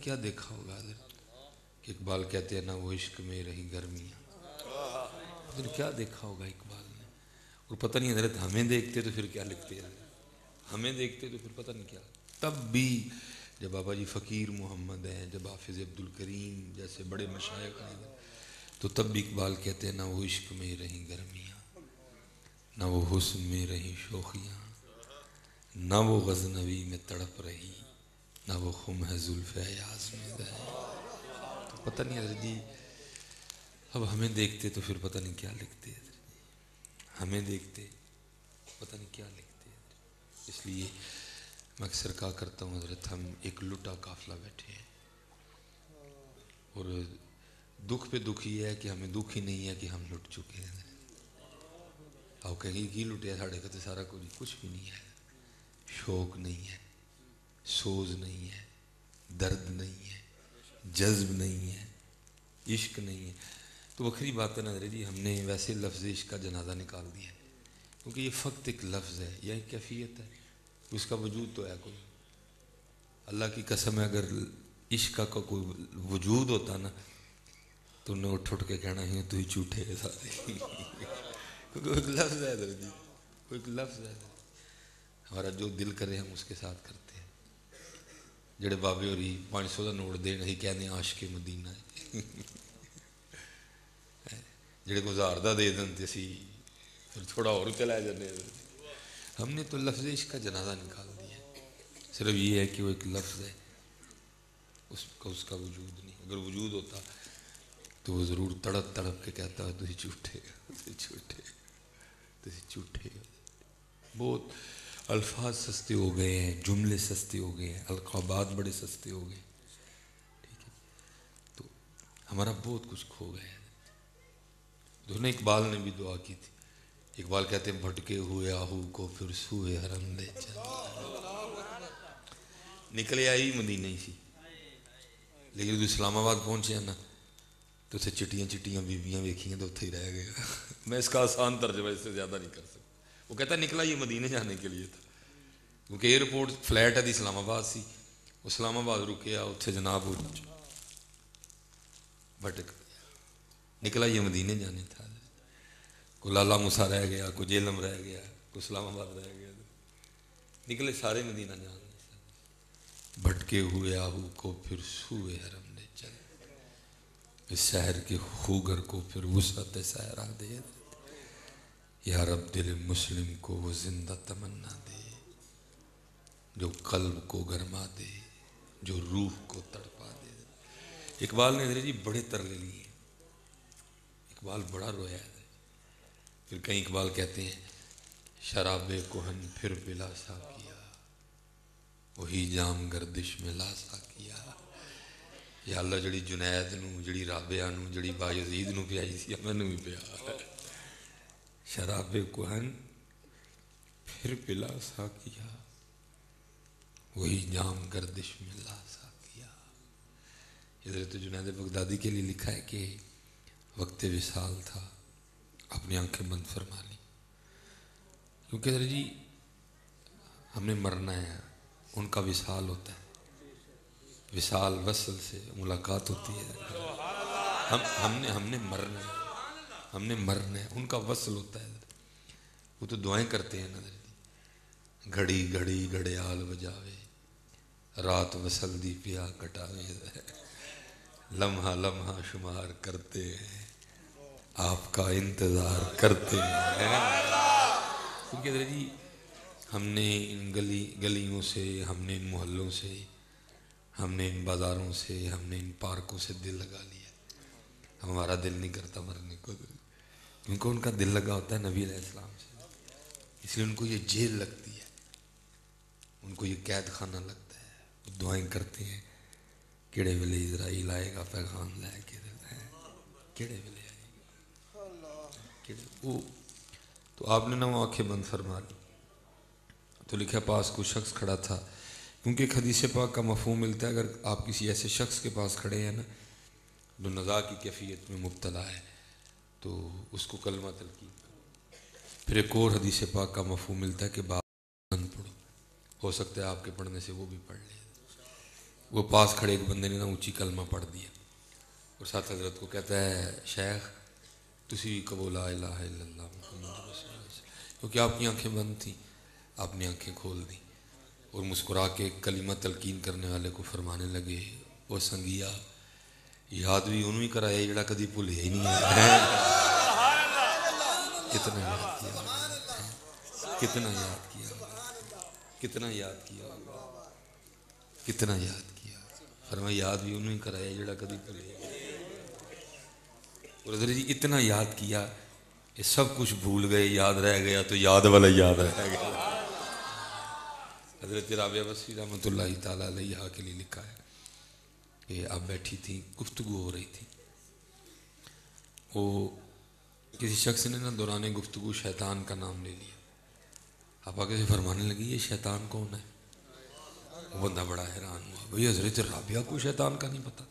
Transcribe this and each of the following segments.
کیا دیکھا ہوگا حضرت کہ اقبال کہتے ہیں نا وہ عشق میں رہی گرمیاں، پتہ نہیں کیا دیکھا ہوگا اقبال نے، اور پتہ نہیں حضرت ہمیں دیکھتے تو پھر کیا لکھتے ہیں، ہمیں دیکھتے تو پھر پتہ نہیں کیا. تب بھی جب بابا جی فقیر محمد ہیں، جب حافظ عبدالکریم جیسے بڑے مشائخ ہیں، تو تب بھی اقبال کہتے ہیں نہ وہ عشق میں رہی گرمیاں، نہ وہ حسن میں رہی شوخیاں، نہ وہ غزنوی میں تڑپ رہی، نہ وہ خم ہے زلف ایاز میں دہی. تو پتہ نہیں حضرت جی اب ہمیں دیکھتے تو پھر پتہ نہیں کیا لکھتے حضرت جی، ہمیں دیکھتے پتہ نہیں کیا لکھتے حضرت. اس لیے میں اکثر کہا کرتا ہوں حضرت ہم ایک لٹا قافلہ بیٹھے ہیں، اور دکھ پہ دکھ یہ ہے کہ ہمیں دکھ ہی نہیں ہے کہ ہم لٹ چکے ہیں. آپ کہیں کی لٹے ساڑھے کو تو سارا کچھ بھی نہیں ہے، شوق نہیں ہے، سوز نہیں ہے، درد نہیں ہے، جذب نہیں ہے، عشق نہیں ہے. تو وکری بات ہے نا حضرت جی، ہم نے ویسے لفظ عشق کا جنازہ نکال دیا ہے، کیونکہ یہ فقط ایک لفظ ہے یا ایک کیفیت ہے، اس کا وجود تو ہے کوئی. اللہ کی قسم ہے اگر عشق کا کوئی وجود ہوتا نا تو انہیں اٹھ کے کہنا ہے تو ہی جھوٹے ہے سارے. کیونکہ ایک لفظ ہے حضرت جی، ایک لفظ ہے، ہمارا جو دل کرے ہم اس کے ساتھ کرتے ہیں. جڑے بابے ہوری 500 کا نوٹ دین ہی کہنے عاشق مدینہ ہے، جڑے کو 1000 کا دے دیں اسی پھر تھوڑا اور چلا جانے. ہم نے تو لفظ عشق کا جنازہ نکال دیا ہے، صرف یہ ہے کہ وہ ایک لفظ ہے، اس کا وجود نہیں. اگر وجود ہوتا تو وہ ضرور تڑپ تڑپ کے کہتا ہے تھی جھوٹے جھوٹے تھی جھوٹے. بہت الفاظ سستے ہو گئے ہیں، جملے سستے ہو گئے ہیں، القابات بڑے سستے ہو گئے، ٹھیک ہے. تو ہمارا بہت کچھ کھو گیا ہے. دونوں اقبال نے بھی دعا کی تھی. اقبال کہتے ہیں بھٹکے ہوئے آہو کو پھر سوئے حرم لے چل. نکلے آئی مدینہ ہی سی، لیکن جو اسلام آباد پہنچے نا تو اسے چٹیاں چٹیاں بیبیاں ویکھیاں تو اتھے ہی رہ گیا. میں اس کا آسان ترجمہ اس سے زیادہ نہیں کر سکتا. وہ کہتا ہے نکلا یہ مدینہ جانے کے لیے تھا، کیونکہ ایئرپورٹ فلیٹ ہے اسلام آباد سی، اسلام آباد رکیا اتھے جناب بھٹک نکلا یہ مدینہ جانے تھا. کوئی لالا موسیٰ رہ گیا، کوئی جیلم رہ گیا، کوئی اسلام آباد رہ گیا، نکلے سارے مدینہ جانے. بھٹکے ہوئے آہو کو پھر سوئے حرم لے چل، اس شہر کے خوگر کو پھر وسعت صحرا دے. یا رب دل مسلم کو وہ زندہ تمنا دے جو قلب کو گرما دے، جو روح کو تڑپا دے. اقبال نے حضرت جی بڑے ترلے لیے، اقبال بڑا رویا ہے. پھر کہیں اقبال کہتے ہیں شراب کہن پھر پلا سا کیا، وہی جام گردش میں لا سا کیا. یا اللہ جڑی جنید نو، جڑی رابعہ نو، جڑی بایزید نو پیائی سی میں نو بھی پیا. شراب کہن پھر پلا سا کیا، وہی جام گردش میں لا سا کیا. حضرت جنید بغدادی کے لیے لکھا ہے کہ وقت وصال تھا، اپنی آنکھیں بند فرما لی. کیونکہ حضرت جی ہم نے مرنا ہے، ان کا وصال ہوتا ہے. وصال وصل سے ملاقات ہوتی ہے. ہم نے مرنا ہے، ہم نے مرنا ہے، ان کا وصل ہوتا ہے. وہ تو دعائیں کرتے ہیں نا حضرت جی، گھڑی گھڑی گھڑیال بجاوے، رات وصل دی پیا کٹاوے، لمحہ لمحہ شمار کرتے ہیں آپ کا انتظار کرتے ہیں. کیونکہ حضرت جی ہم نے ان گلیوں سے، ہم نے ان محلوں سے، ہم نے ان بازاروں سے، ہم نے ان پارکوں سے دل لگا لیا. ہمارا دل نہیں کرتا مرنے کو، کیونکہ ان کا دل لگا ہوتا ہے نبی علیہ السلام سے، اس لیے ان کو یہ جیل لگتی ہے، ان کو یہ قید خانہ لگتا ہے. وہ دعائیں کرتے ہیں کیڑے ویلے اسرائیل آئے گا پیغام لے کے، کیڑے ویلے آئے گا. وہ تو آپ نے نا وہ آنکھیں بند فرما لی. تو لکھا پاس کوئی شخص کھڑا تھا، کیونکہ ایک حدیث پاک کا مفہوم ملتا ہے اگر آپ کسی ایسے شخص کے پاس کھڑے ہیں نا جو نزاع کی کیفیت میں مبتلا ہے تو اس کو کلمہ تلقین کرو. پھر ایک اور حدیث پاک کا مفہوم ملتا ہے کہ بات بند پڑھو، ہو سکتا ہے آپ کے پڑھنے سے وہ بھی پڑھ لیں. وہ پاس کھڑے ایک بندے نے نا اونچی کلمہ پڑھ دیا اور ساتھ حضرت کو کہتا ہے شیخ تسی بھی کہو لا الہ الا اللہ محمد رسول اللہ، کیونکہ آپ کی آنکھیں بند تھیں، آپ نے آنکھیں کھول دیں اور مسکرا کے کلمہ تلقین کرنے والے کو فرمانے لگے وہ سنگیا یاد بھی انہوں ہی کرایا جڑا کدی بھولیا ہی نہیں ہے۔ کتنا یاد کیا ہوگا، کتنا یاد کیا ہوگا، کتنا یاد کیا ہوگا، کتنا یاد کیا، فرمایا یاد بھی انہوں ہی کرایا جڑا کدی بھولیا۔ اور حضرت جی اتنا یاد کیا کہ سب کچھ بھول گئے، یاد رہ گیا تو یاد والا یاد رہ گیا۔ حضرت رابعہ بصری رحمۃ اللہ تعالیٰ علیہ کے لیے لکھا ہے کہ آپ بیٹھی تھیں، گفتگو ہو رہی تھی، وہ کسی شخص نے نا دوران گفتگو شیطان کا نام لے لیا، آپ آگے سے فرمانے لگی یہ شیطان کون ہے؟ وہ بندہ بڑا حیران ہوا، بھئی حضرت رابعہ کو شیطان کا نہیں پتہ؟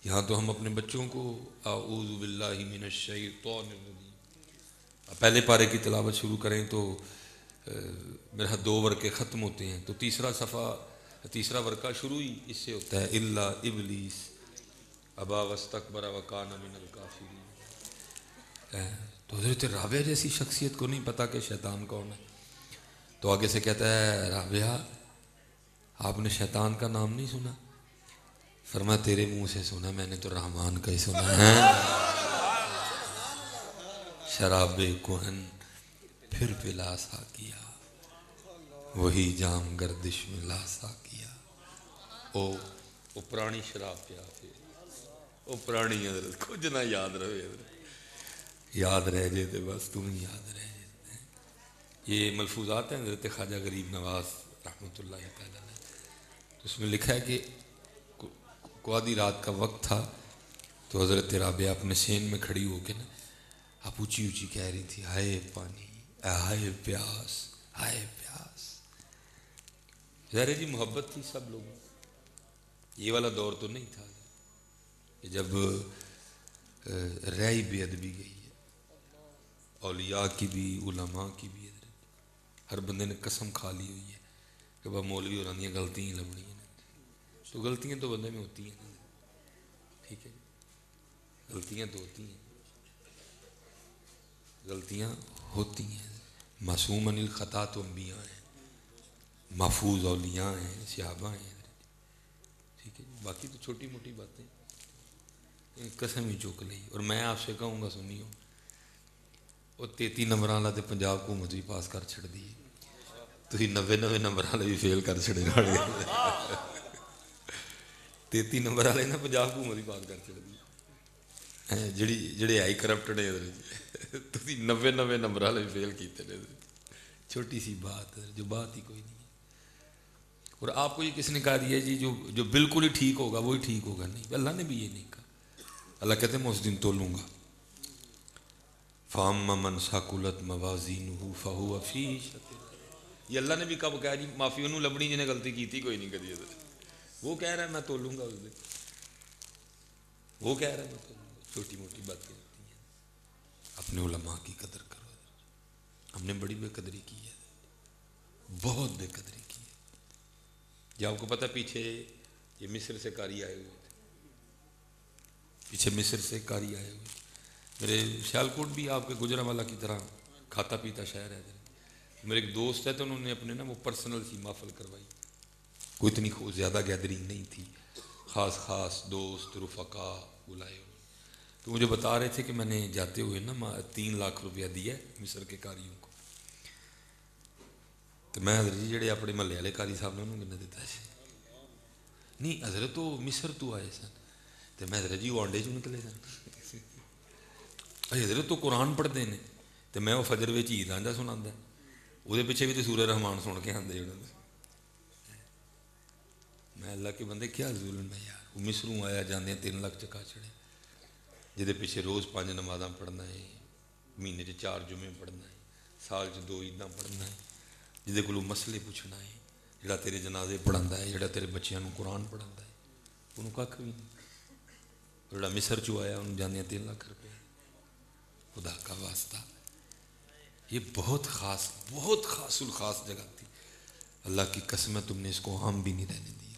یہاں تو ہم اپنے بچوں کو اعوذ باللہ من الشیطان الرجیم پہلے پارے کی تلاوت شروع کریں تو میرا 2 ورقے ختم ہوتے ہیں تو تیسرا ورقہ شروع ہی اس سے ہوتا ہے الا ابلیس ابا واستکبر وکان من الکافرین۔ تو حضرت رابعہ جیسی شخصیت کو نہیں پتہ کہ شیطان کون ہے، تو آگے سے کہتا ہے رابعہ آپ نے شیطان کا نام نہیں سنا؟ فرمایا تیرے منہ سے سنا، میں نے تو رحمان کا ہی سنا ہے۔ شراب کہن پھر پلا سا کیا، وہی جام گردش میں لاسا کیا۔ او پرانی شراب پیا پھر او پرانی حضرت کچھ نہ یاد رہے، حضرت یاد رہ جائے تو بس تم ہی یاد رہ جائے۔ یہ ملفوظات ہیں حضرت خواجہ غریب نواز رحمۃ اللہ تعالیٰ نے، اس میں لکھا ہے کہ کو آدھی رات کا وقت تھا تو حضرت رابعہ اپنے سین میں کھڑی ہو کے نا آپ اونچی اونچی کہہ رہی تھی ہائے پانی ہائے پیاس ہائے پیاس۔ ظاہر جی محبت تھی سب لوگوں، یہ والا دور تو نہیں تھا کہ جب رہی بے ادبی گئی ہے، اولیاء کی بھی علماء کی بھی، ہر بندے نے قسم کھا لی ہوئی ہے کہ وہ مولوی اور آنی غلطیاں ہی لبڑی ہیں، تو غلطیاں تو بندے میں ہوتی ہیں، ٹھیک ہے غلطیاں تو ہوتی ہیں، غلطیاں ہوتی ہیں، معصوم عن الخطا تو انبیاء ہیں، محفوظ اولیاء ہیں، صحابہ ہیں، ٹھیک ہے باقی تو چھوٹی موٹی باتیں قسم ہی چک لی۔ اور میں آپ سے کہوں گا سنیو وہ 33 نمبر والا تو پنجاب حکومت بھی پاس کر چھڑ دی، تھی 90 نمبر والے بھی فیل کر چھڑے، 33 نمبر والے نا پنجاب حکومت بھی پاس کر چھڑ دی، جڑے آئی کرپٹڈ ہیں تھی 90 نمبر والے بھی فیل کیتے ہیں، چھوٹی سی بات ہے جو بات ہی کوئی نہیں ہے۔ اور آپ کو یہ کس نے کہا دیا جی جو بالکل ہی ٹھیک ہوگا وہی ٹھیک ہوگا؟ نہیں، اللہ نے بھی یہ نہیں کہا، اللہ کہتے ہیں میں اس دن تولوں گا، فَأَمَّا مَنْ ثَقُلَتْ مَوَازِينُهُ فَهُوَ فِي عِيشَةٍ، یہ اللہ نے بھی کب کہا جی معافی انہوں لبنی جنہیں غلطی کی تھی کوئی نہیں کری، وہ کہہ رہا ہے میں تولوں گا اس دن، وہ کہہ رہا ہے میں تولوں گا۔ چھوٹی موٹی باتیں ہوتی ہیں، اپنے علماء کی قدر کرو، ہم نے بڑی بے قدری کی ہے، بہت بے قدری کی ہے۔ یہ آپ کو پتہ پیچھے یہ مصر سے قاری آئے ہوئے تھے، پیچھے مصر سے قاری آئے ہوئے تھے، میرے سیالکوٹ بھی آپ کے گجرانوالہ کی طرح کھاتا پیتا شہر ہے، میرے ایک دوست ہے تو انہوں نے اپنے نا وہ پرسنل سی محفل کروائی، کوئی اتنی زیادہ گیدرنگ نہیں تھی، خاص دوست رفقا بلائے ہوئے، تو مجھے بتا رہے تھے کہ میں نے جاتے ہوئے نا 3 لاکھ روپیہ دیا ہے مصر کے قاریوں کو، تو میں حضرت جی جڑے اپنے محلے والے قاری صاحب نے انہوں نے دیتا ہے نہیں حضرت تو مصر تو آئے سن، تو میں حضرت جی وہ آنڈے چوں نکلے سن، حضرت تو قرآن پڑھتے ہیں تو میں وہ فجر میں عید رانجھا سنا، وہ پیچھے بھی تو سورہ رحمان سن کے آتے، میں اللہ کے بندے کیا ظلم ہے یار، وہ مصروں آیا جانے 3 لاکھ چکا چڑے، جہدے پیچھے روز 5 نمازاں پڑھنا ہے، مہینے 4 جمعے پڑھنا ہے، سال 2 عیداں پڑھنا ہے، جہدے کولوں مسئلے پوچھنا ہے، جڑا تیرے جنازے پڑھاتا ہے، جڑا تیرے بچیاں نوں قرآن پڑھاتا ہے، انہوں کھ بھی نہیں، جڑا مصر چو آیا انہوں جانے 3 لاکھ روپے، خدا کا واسطہ یہ بہت خاص الخاص جگہ تھی، اللہ کی قسم ہے تم نے اس کو عام بھی نہیں رہنے دیا،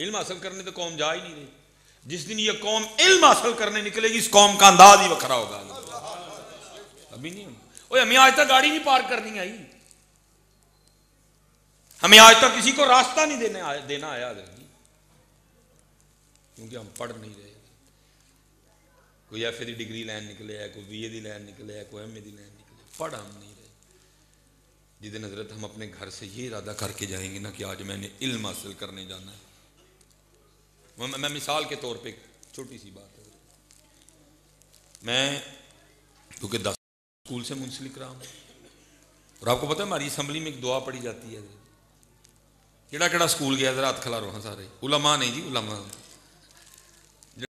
علم حاصل کرنے تو قوم جا ہی نہیں رہی. جس دن یہ قوم علم حاصل کرنے نکلے گی اس قوم کا انداز ہی وکھرا ہوگا. ابھی نہیں اوے ہمیں آج تک گاڑی نہیں پارک کرنی آئی, ہمیں آج تک کسی کو راستہ نہیں دینا آیا حضرت جی, کیونکہ ہم پڑھ نہیں رہے. کوئی ایف اے دی ڈگری لین نکلے ہے, کوئی بی اے دی لین نکلے ہے, کوئی ایم اے دی لین نکلے, پڑھ ہم نہیں رہے. جس دن حضرت ہم اپنے گھر سے یہ ارادہ کر کے جائیں گے نا کہ آج میں نے علم حاصل کرنے جانا ہے. میں مثال کے طور پہ چھوٹی سی بات ہے, میں کیونکہ 10 اسکول سے منسلک رہا ہوں, اور آپ کو پتہ ہے ہماری اسمبلی میں ایک دعا پڑھی جاتی ہے, کیڑا کیڑا اسکول گیا ذرا ہاتھ کھلا رہو ہاں سارے, علماء نہیں جی, علماء